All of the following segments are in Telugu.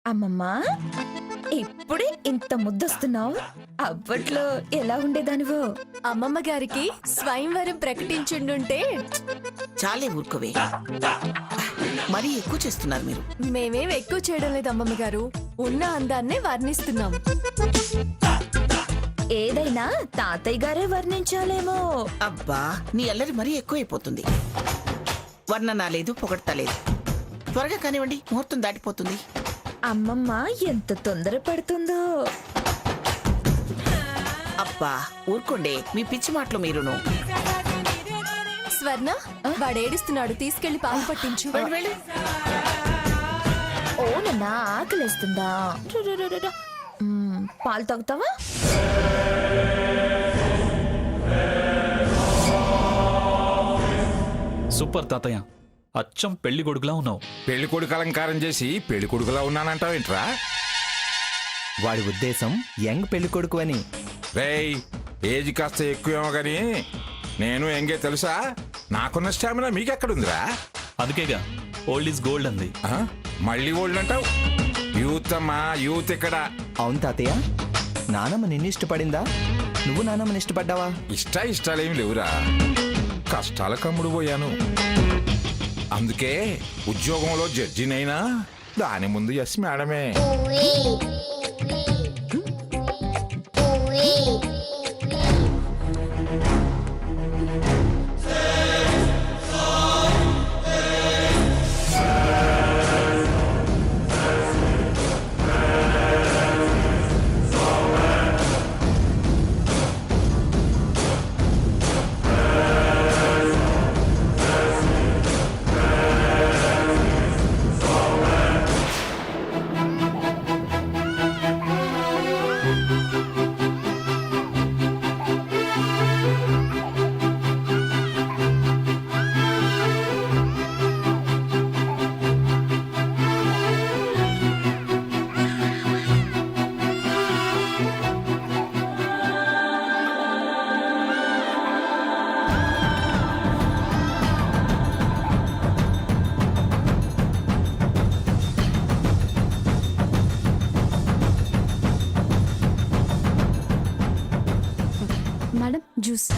అమ్మమ్మా, ఇప్పుడే ఇంత ముద్దొస్తున్నావు. అప్పట్లో ఎలా ఉండేదానివో. అమ్మమ్మ గారికి స్వయంవరం ప్రకటించుండుంటే చాలే ఊరుకోవే, మరీ ఎక్కువ చేస్తున్నారు మీరు. మేమేం ఎక్కువ చేయడం లేదు అమ్మమ్మ గారు, ఉన్న అందాన్నే వర్ణిస్తున్నాం. ఏదైనా తాతయ్య గారే వర్ణించాలేమో. అబ్బా, నీ అల్లరి మరీ ఎక్కువైపోతుంది. వర్ణన లేదు, పొగడతా లేదు. త్వరగా కానివ్వండి, ముహూర్తం దాటిపోతుంది. అమ్మమ్మ ఎంత తొందర పడుతుందో. అబ్బా ఊరుకోండే, మీ పిచ్చి మాటలు మీరును. స్వర్ణ, వాడేడుస్తున్నాడు, తీసుకెళ్లి పాలు పట్టించు. వెళ్ళు, వెళ్ళు. ఓ నన్నా, ఆకలేస్తుందా? రురురురురు. పాలు తాగుతావా? సూపర్ తాతయ్య, అచ్చం పెళ్లి కొడుకులా ఉన్నావు. పెళ్లి కొడుకు అలంకారం చేసి పెళ్లి కొడుకులా ఉన్నానంటావేంట్రా? వాడి ఉద్దేశం యంగ్ పెళ్లి కొడుకు అని. రేయ్, ఏజ్ కాస్త ఎక్కువేమో గాని నేను ఎంగే తెలుసా? నాకున్న స్టామినా మీకెక్కడుందిరా? అందుకేగా ఓల్డ్ ఈజ్ గోల్డ్ అంది. ఆ? మళ్ళీ ఓల్డ్ అంటావు? యూత్ అమ్మా, యూత్ ఇక్కడ. అవును తాతయ్య, నానమ్మ నిన్ను ఇష్టపడిందా? నువ్వు నానమ్మని ఇష్టపడ్డావా? ఇష్టాలేమి లేవురా, కష్టాల కమ్ముడు పోయాను. అందుకే ఉద్యోగంలో జడ్జినైనా దాని ముందు ఎస్ మేడమే. Madam, juice.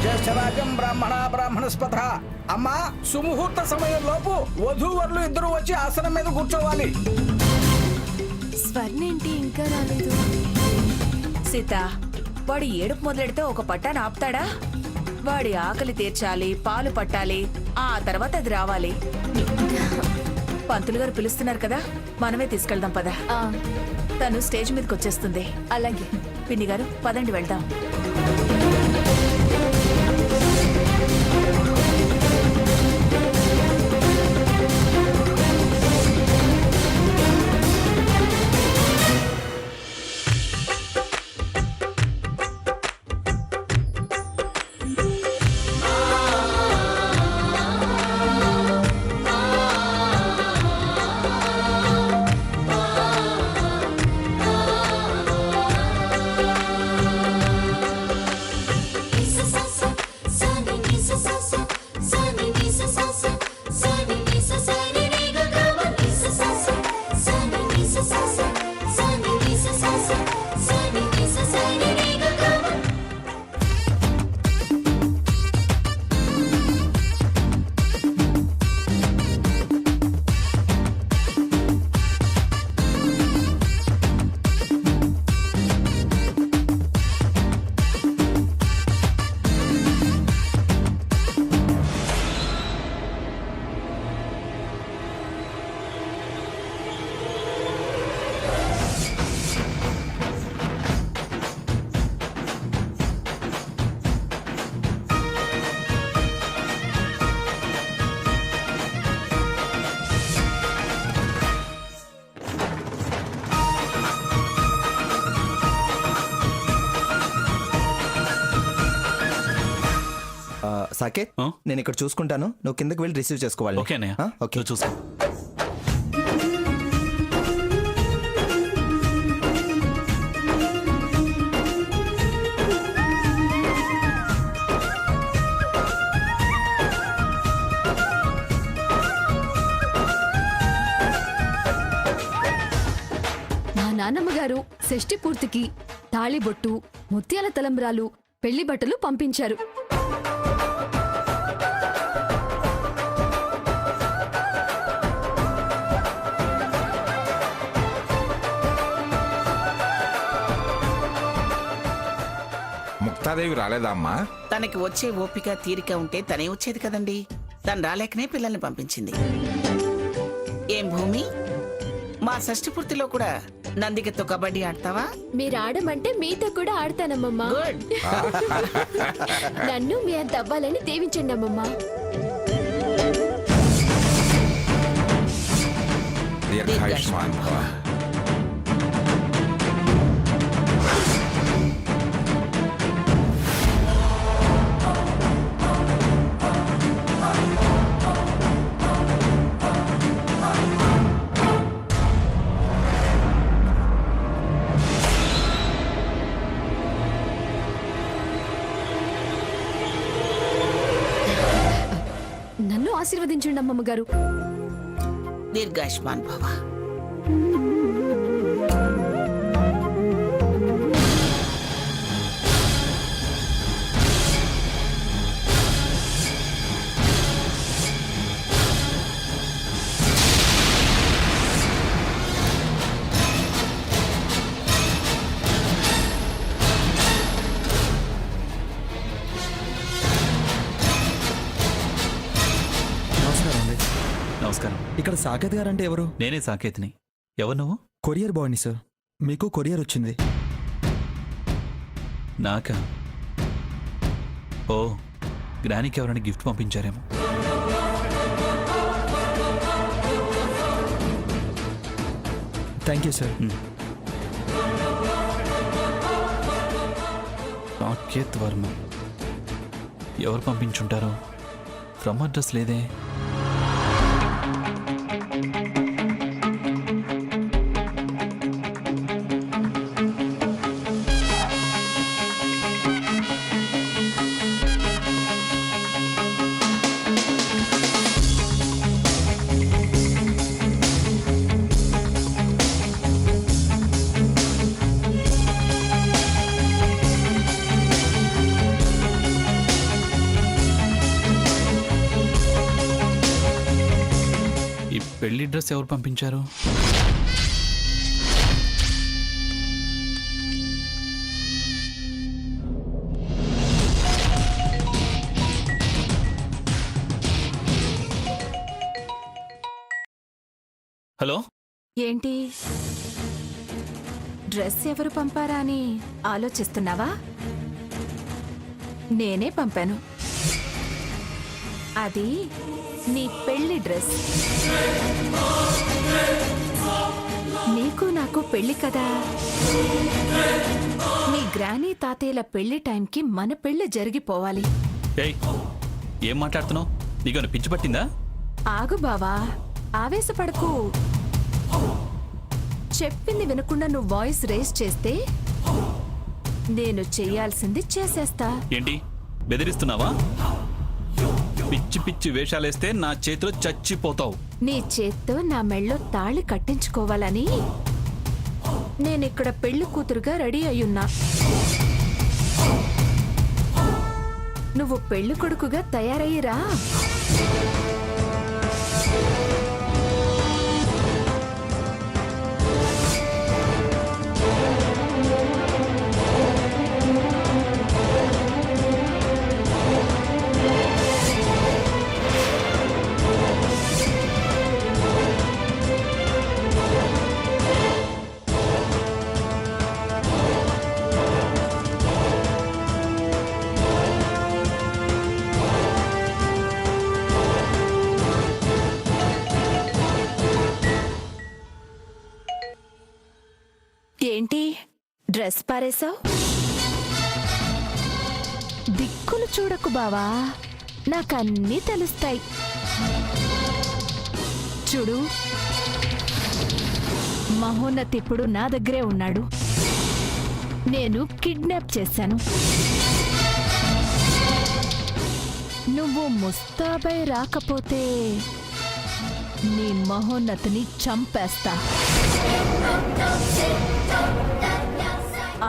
జ్యేష్ఠరాజం బ్రాహ్మణస్పథ. అమ్మా, సుముహూర్త సమయంలోపు వధూవరులు ఇద్దరు వచ్చి ఆసనం మీద కూర్చోవాలి. స్వర్ణ ఏంటి ఇంకా రాలేదు? సీత, వాడు ఏడుపు మొదలెడితే ఒక పట్టాన్ని ఆపుతాడా? వాడి ఆకలి తీర్చాలి, పాలు పట్టాలి, ఆ తర్వాత అది రావాలి. పంతులు గారు పిలుస్తున్నారు కదా, మనమే తీసుకెళ్దాం పదా. ఆ, తను స్టేజ్ మీదకి వచ్చేస్తుంది. అలాగే. పిన్ని గారు పదండి, వెళ్దాం. సాకేత్ ఆ? నేను ఇక్కడ చూసుకుంటాను, నువ్వు కిందకి వెళ్ళి రిసీవ్ చేసుకోవాలి. ఓకే అన్నయ్య ఆ? ఓకే. నువ్వు చూసుకో. మా నాన్నమ్మ గారు షష్ఠి పూర్తికి తాళిబొట్టు, ముత్యాల తలంబ్రాలు, పెళ్లి బట్టలు పంపించారు. ముక్తాదేవి రాలేదా అమ్మా? తనకి వచ్చే ఓపిక తీరిక ఉంటే తనే వచ్చేది కదండి. తను రాలేకనే పిల్లల్ని పంపించింది. ఏం భూమి, మా షష్ఠి పూర్తిలో కూడా నందికతో కబడ్డీ ఆడతావా? మీరు ఆడమంటే మీతో కూడా ఆడతానమ్మమ్మా. గుడ్. నన్ను మీ అంత అవ్వాలని దీవించండి అమ్మమ్మా. దీర్ఘాయుష్మాన్ భవ. నన్ను ఆశీర్వదించండి అమ్మమ్మ గారు. దీర్ఘాయుష్మాన్ భవ. నమస్కారం అండి. నమస్కారం. ఇక్కడ సాకేత్ గారు అంటే ఎవరు? నేనే సాకేత్ని. ఎవరు నువ్వు? కొరియర్ బాయ్ని సార్. మీకు కొరియర్ వచ్చింది. నాకా? ఓ, గ్రానీకి ఎవరైనా గిఫ్ట్ పంపించారేమో. Thank you sir. Saketh Varma ఎవరు పంపించుంటారో? ఫ్రమ్ అడ్రస్ లేదే. ఈ పెళ్లి డ్రెస్ ఎవరు పంపించారు? హలో, ఏంటి, డ్రెస్ ఎవరు పంపారా అని ఆలోచిస్తున్నావా? నేనే పంపాను. అది నీ పెళ్లి డ్రెస్. నీకు నాకు పెళ్లి కదా. నీ గ్రానీ తాతయ్యల పెళ్లి టైంకి మన పెళ్లి జరిగిపోవాలి. ఏయ్, ఏం మాట్లాడుతున్నావు? నీకు పిచ్చి పట్టిందా? ఆగు బావా, ఆవేశపడకు. చెప్పింది వినకుండా నువ్వు వాయిస్ రేస్ చేస్తే నేను చెయ్యాల్సింది చేసేస్తా. ఏంటి, బెదిరిస్తున్నావా? పిచ్చి పిచ్చి వేషాలేస్తే నా చేతిలో చచ్చిపోతావు. నీ చేత్తో నా మెళ్ళో తాళి కట్టించుకోవాలని నేనిక్కడ పెళ్లి కూతురుగా రెడీ అయ్యున్నా. నువ్వు పెళ్లి కొడుకుగా తయారయ్యిరా. ఏంటి డ్రెస్ పారేశావు? దిక్కులు చూడకు బావా, నాకన్నీ తెలుస్తాయి. చూడు, మహోన్నత్ ఇప్పుడు నా దగ్గరే ఉన్నాడు. నేను కిడ్నాప్ చేశాను. నువ్వు ముస్తాబై రాకపోతే నీ మహోన్నతిని చంపేస్తా.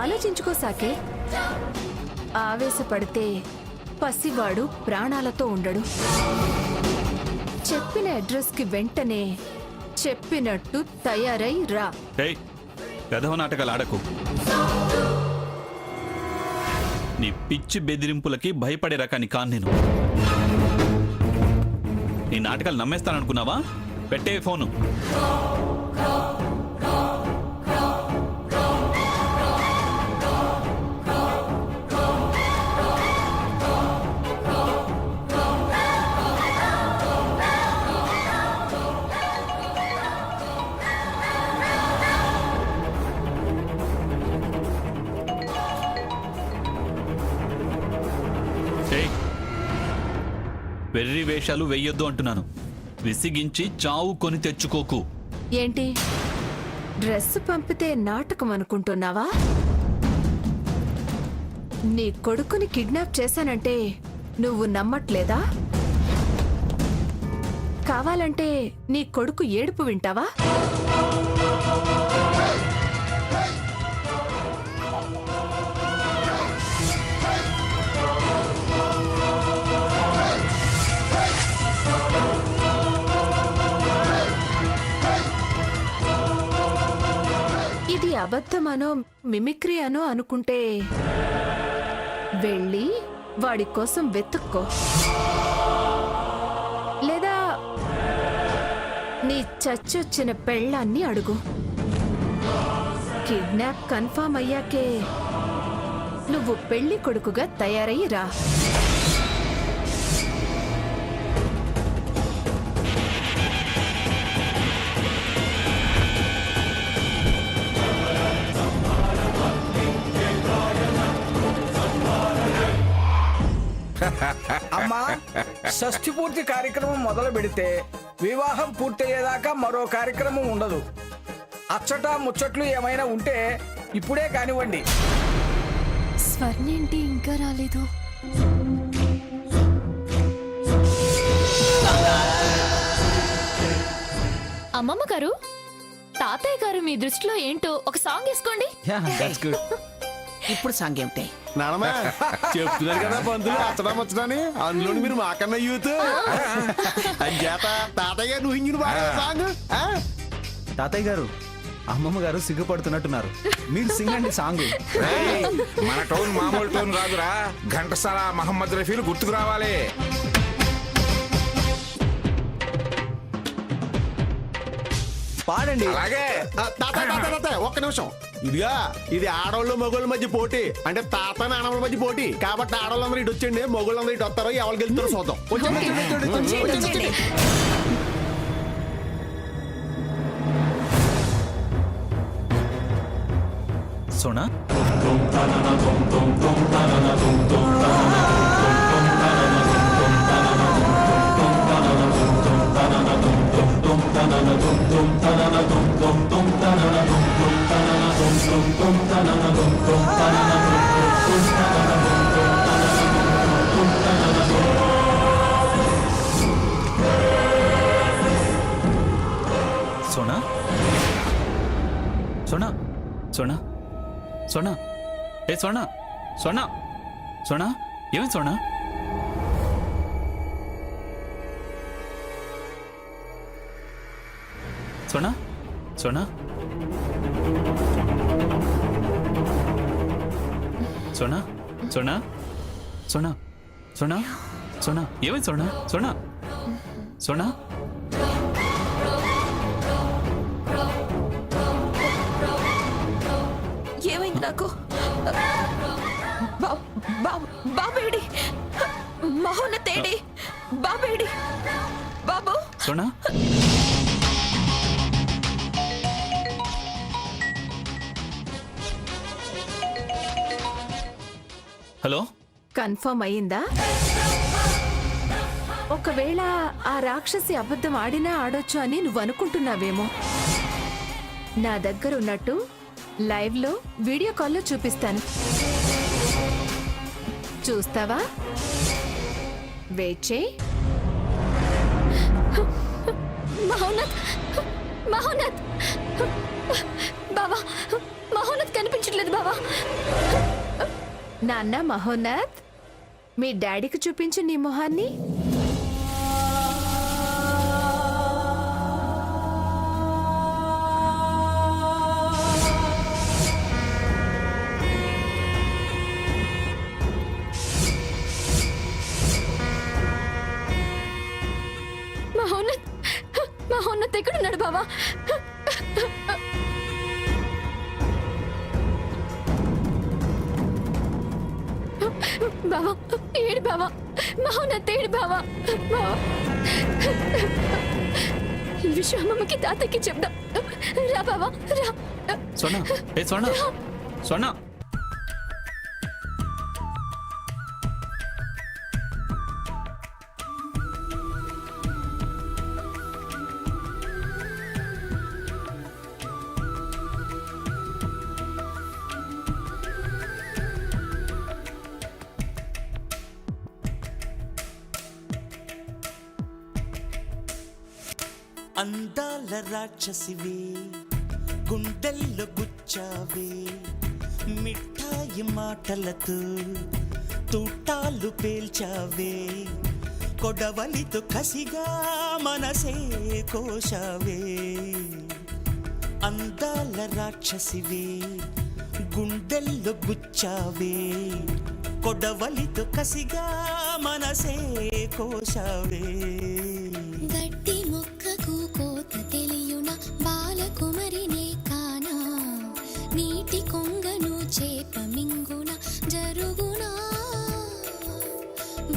ఆలోచించుకో సాకే. ఆవేశపడితే పసివాడు ప్రాణాలతో ఉండడు. చెప్పిన అడ్రస్ కి వెంటనే చెప్పినట్టు తయారై రా. ఏయ్ గధవ నాటకాలు ఆడకు. నీ పిచ్చి బెదిరింపులకి భయపడే రకాన్ని కాను నేను. నీ నాటకాలు నమ్మేస్తాననుకున్నావా? పెట్టే ఫోను. ఏయ్, వెర్రి వేషాలు వెయ్యొద్దు అంటున్నాను. విసిగించి చావు కొని తెచ్చుకోకు. ఏంటి, డ్రెస్ పంపితే నాటకం అనుకుంటున్నావా? నీ కొడుకుని కిడ్నాప్ చేశానంటే నువ్వు నమ్మట్లేదా? కావాలంటే నీ కొడుకు ఏడుపు వింటావా? ఇది అబద్ధమనో మిమిక్రీ అనో అనుకుంటే వెళ్ళి వాడి కోసం వెతుక్కో. లేదా నీ చచ్చొచ్చిన పెళ్ళాన్ని అడుగు. కిడ్నాప్ కన్ఫర్మ్ అయ్యాకే నువ్వు పెళ్లి కొడుకుగా తయారయ్యి రా. అమ్మా, షష్ఠి పూర్తి కార్యక్రమం మొదలు పెడితే వివాహం పూర్తయ్యేదాకా మరో కార్యక్రమం ఉండదు. అచ్చట ముచ్చట్లు ఏమైనా ఉంటే ఇప్పుడే కానివ్వండి. స్వర్ణేంటి ఇంకా రాలేదు? అమ్మమ్మ గారు, తాతయ్య గారు మీ దృష్టిలో ఏంటో ఒక సాంగ్ వేసుకోండి. ఇప్పుడు సాంగ్ ఏమిటే? నానమ్మా చెప్తున్నారు కదా బంధువులు అచ్చడా ముచ్చడని, అందులో మీరు మాకన్నా యూత్ అంచేత తాతయ్య గారు నువ్వు హింగిన బాగా సాంగ్. తాతయ్య గారు, అమ్మమ్మ గారు సిగ్గుపడుతున్నట్టున్నారు. మీరు సింగండి సాంగ్. ఏయ్, మన టోన్ మామూలు టోన్ రాదురా. ఘంటసాల మహమ్మద్ రఫీలు గుర్తుకు రావాలి. పాడండి. అలాగే ఒక్క నిమిషం. ఇదిగా ఇది ఆడవాళ్ళు మగోళ్ళ మధ్య పోటీ, అంటే తాత నాన్నల మధ్య పోటీ. కాబట్టి ఆడవాళ్ళందరూ ఇటు వచ్చండి, మగోళ్ళందరూ ఇటు వస్తారో, ఎవరికి వెళ్తారో చూద్దాం. వచ్చేయండి. సోనా, సోనా, సోనా, సోనా, సోనా, ఏ సోనా, సోనా, సోనా, ఏమైంది సోనా? సోనా, సోనా, సోనా, సోనా, సోనా, సోనా, సోనా, ఏమైంది సోనా? సోనా, సోనా, ఏమైంది నాకు? బాబేడి, మహోన్నతేడి, బాబేడి, బాబు. సోనా, హలో, కన్ఫర్మ్ అయ్యిందా? ఒకవేళ ఆ రాక్షసి అబద్ధం ఆడినా ఆడొచ్చు అని నువ్వు అనుకుంటున్నావేమో. నా దగ్గర ఉన్నట్టు లైవ్ లో వీడియో కాల్లో చూపిస్తాను. చూస్తావా? వెయిట్ చేయి. మహోన్నత్, మహోన్నత్, బావా, మహోన్నత్ కనిపించట్లేదు బావా. నాన్న మహోన్నత్, మీ డాడీకి చూపించు నీ మొహాన్ని. మహోన్నత్, మహోన్నత్ ఎక్కడున్నాడు బావా? బావా ఏడు బావా, మహోన్నత్ ఏడు బావా. బావా ఈ విషయం అమ్మమ్మకి తాతకి చెప్దాం. రా బావా రా. స్వర్ణ, ఏ స్వర్ణ, స్వర్ణ. అందాల రాక్షసివే, గుండెల్లో గుచ్చావే, మిఠాయి మాటలతో తూటాలు పేల్చావే, కొడవలితో కసిగా మనసే కోశావే. అందాల రాక్షసివే, గుండెల్లో గుచ్చావే, కొడవలితో కసిగా మనసే కోశావే. గట్టి మొక్కకు కోత తెలియున బాలకుమరినే కానా, నీటి కొంగను చేప మింగున జరుగునా,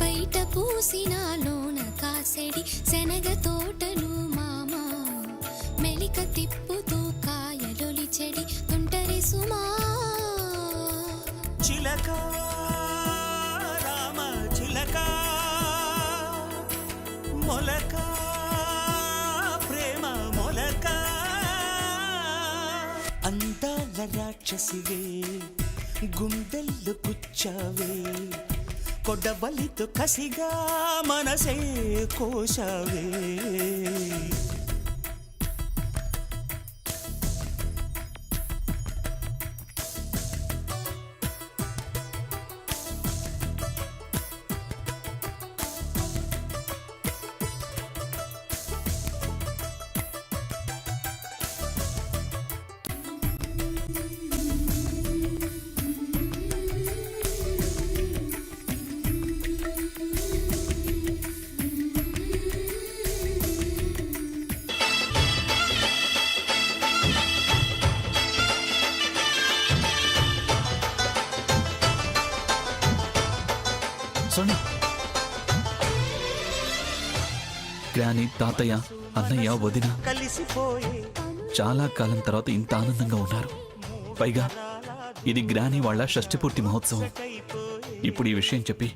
బయట పూసిన లోన కాసెడి శనగ తోటను మామ, మెలిక తిప్పుతూ కాయలొలి చెడి తుంటరి సుమా. చిలక రామ చిలక, మొలక ప్రేమ మొలక. అందాల రాక్షసివే, గుండెల్లో గుచ్చావే, కొడవలితో కసిగా మనసే కోశావే. స్వర్ణ, గ్రాని, తాతయ్య, అన్నయ్య, వదిన కలిసిపోయే చాలా కాలం తర్వాత ఇంత ఆనందంగా ఉన్నారు. పైగా ఇది గ్రాని వాళ్ళ షష్ఠి మహోత్సవం. ఇప్పుడు ఈ విషయం చెప్పి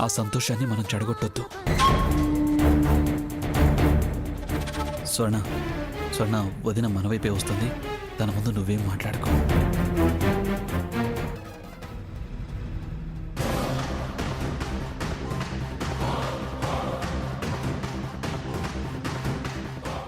ఆ సంతోషాన్ని మనం చెడగొట్టొద్దు. స్వర్ణ, స్వర్ణ, వదిన మన వైపే వస్తుంది. తన ముందు నువ్వేం మాట్లాడుకో.